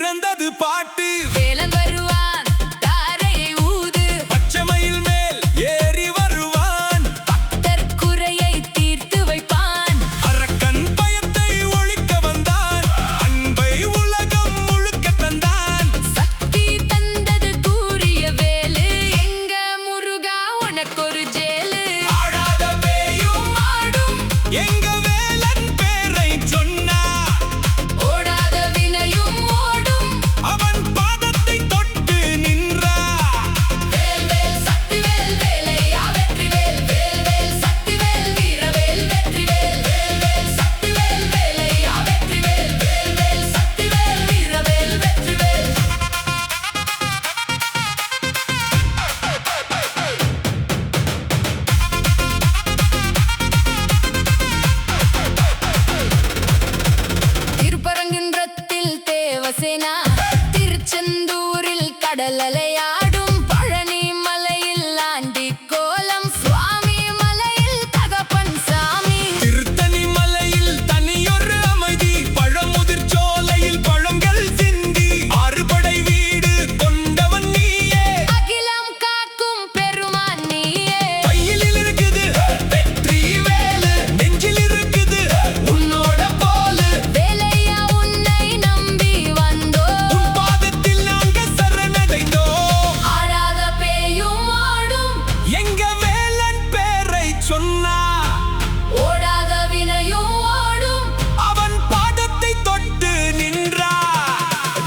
பிறந்தது பாட்டு. வேலன் வருவான் தாரையை ஊது, பச்சைமயில் மேல் ஏறி வருவான், பக்தர் குறையை தீர்த்து வைப்பான். அரக்கன் பயத்தை ஒழிக்க வந்தான், அன்பை உலகம் முழுக்க தந்தான். சக்தி தந்தது கூறிய வேலு, எங்க முருகா உனக்கொரு ஜேலு. ஆடாத பேயும் ஆடும் எங்க வேலன் பேரை சொன்னா, ஓடாத வினையும் ஓடும், அவன் பாதத்தை தொட்டு நின்றா. வேல் வேல் சக்திவேல் வேலையா வெற்றிவேல், வேல் வேல் சக்திவேல் வீரவேல் வெற்றிவேல், வேல் வேல் சக்திவேல் வேலையா வெற்றிவேல், வேல் வேல் சக்திவேல் வீரவேல் வெற்றிவேல். திருப்பரங்குன்றத்தில் தேவசேனா, திருச்செந்தூரில் கடல் அலையாடும், பழனி மலையில் ஆண்டி கோலம், சுவாமி மலையில் தகப்பன் சாமி. திருத்தணி மலையில் தனியொரு அமைதி, பழமுதிர் சோலையில் பழங்கள் சிந்தி, ஆறுபடை வீடு கொண்டவன் நீயே. அகிலம் காக்கும் பெருமான் நீயே. கையில் இருக்குது வெற்றி வேலு, நெஞ்சில் இருக்குது உன்னோட போலு. வேலையா உன்னை நம்பி வந்தோம், உன் பாதத்தில் நாங்க சரணடைந்தோம். ஆடாத பேயும் ஆடும், எங்க வேலன் பேரை சொன்னா, ஓடாத வினையும் ஓடும், அவன் பாதத்தை தொட்டு நின்றா.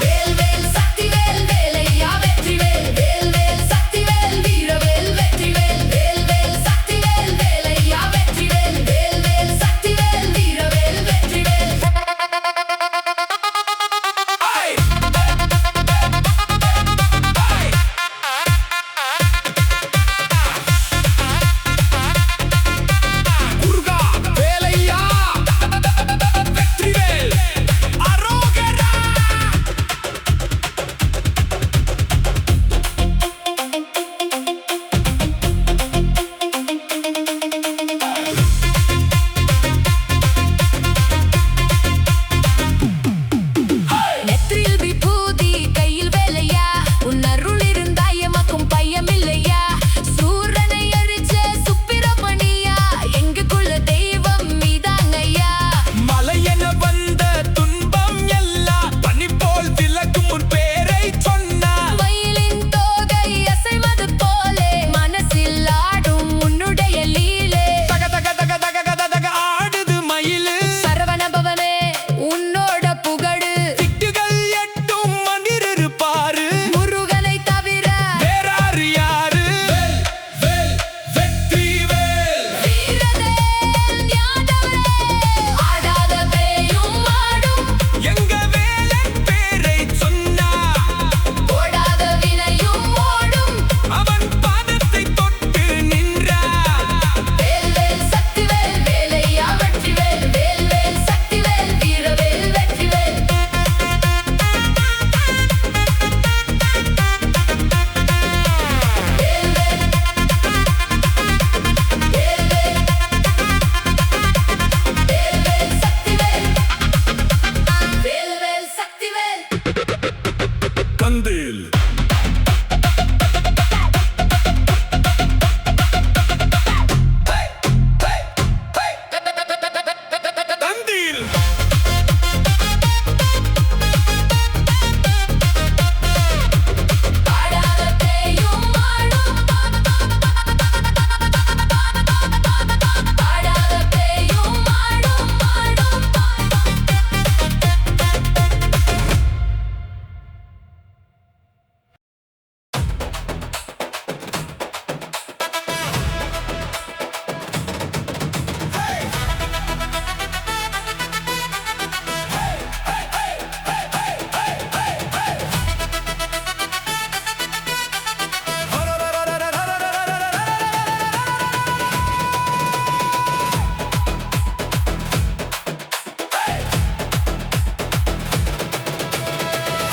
வேல் வேல் சக்திவேல் வேலையா வெற்றிவேல், வேல் வேல் சக்திவேல் வீரவேல் வெற்றிவேல், வேல் வேல் சக்திவேல் வேலையா வெற்றிவேல், வேல் வேல் சக்திவேல் வீரவேல் வெற்றிவேல். ஐ! முருகா வேலையா வெற்றிவேல் அரோகரா. நெற்றியில் விபூதி கையில் வேலையா, உன் அருள் இருந்தாய் எமக்கும் பயமில்லையா. சூரனை அழிச்ச சுப்பிரமணியா, எங்க குல தெய்வம் நீதாங்கய்யா. மலையென வந்த துன்பம் எல்லாம் பனி போல் விலகும் உன் பேரை சொன்னா. மயிலின் தோகை அசைவது போலே, மனசில் ஆடும் உன்னுடைய லீலே. தக தக தக தக தக தக ஆடுது மயிலு. சரவண பவனே உன்னோட புகழு, திட்டுகள் எட்டும் மந்திர இருப்பாரு, முருகனை தவிர வேறாரு யாரு? வேல் வெற்றி வேல். வீரவேல் ஞானவரே. ஆடாத பேயும் ஆடும், எங்க வேலன் பேரை சொன்னா, ஓடாத வினையும் ஓடும், அவன் பாதத்தை தொட்டு நின்றா. வேல் வேல் சக்திவேல் வேலையா வெற்றிவேல், வேல் வேல் சக்திவேல் வீரவேல் வெற்றிவேல். வேல் வேல் வேல் வேல் வேல் வேல் சக்திவேல், வேல் வேல் சக்திவேல். கந்தில் தந்தில் ஆடாத பேயும் ஆடும், ஆடாத பேயும் ஆடும், ஆடும்.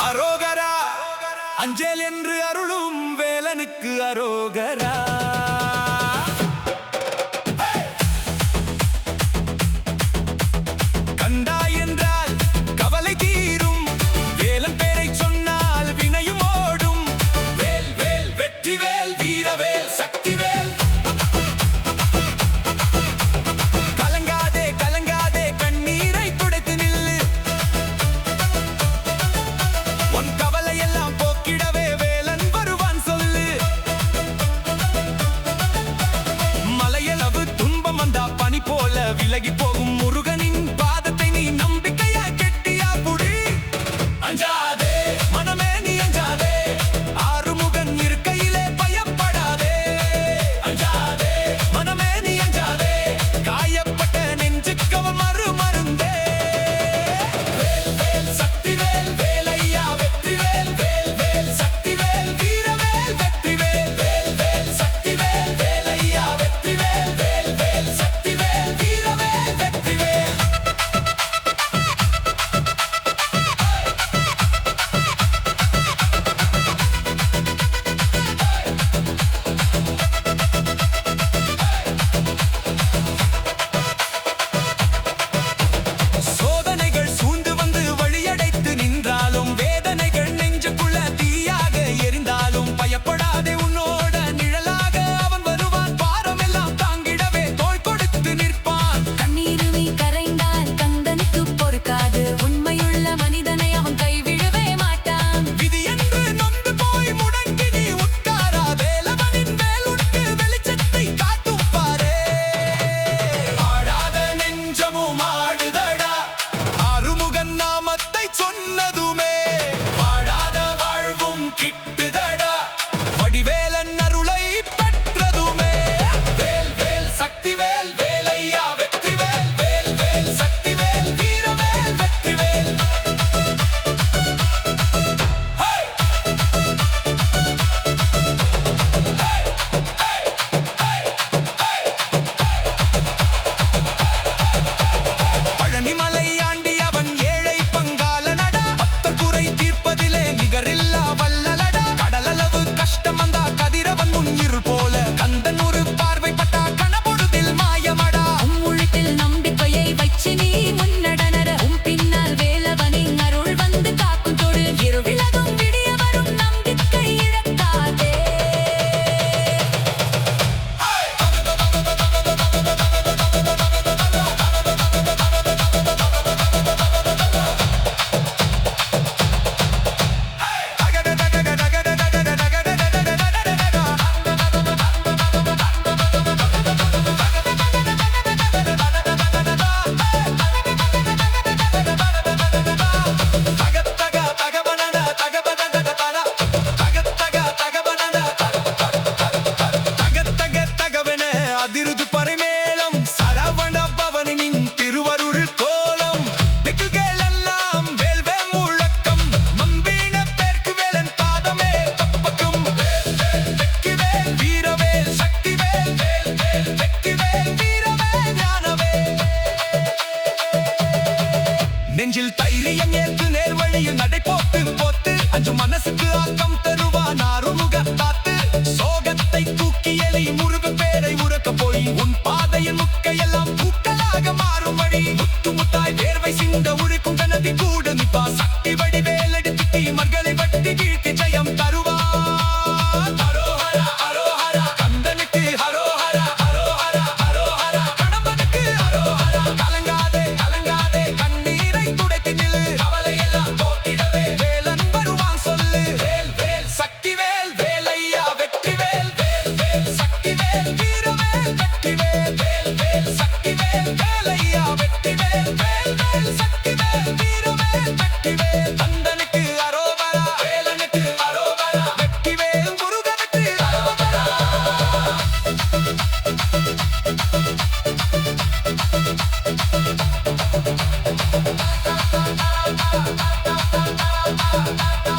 அரோகரா அஞ்சேல் என்று அருளும் வேலனுக்கு அரோகரா. கண்டாய் என்றால் கவலை தீரும், வேலன் பேரை சொல் ஆ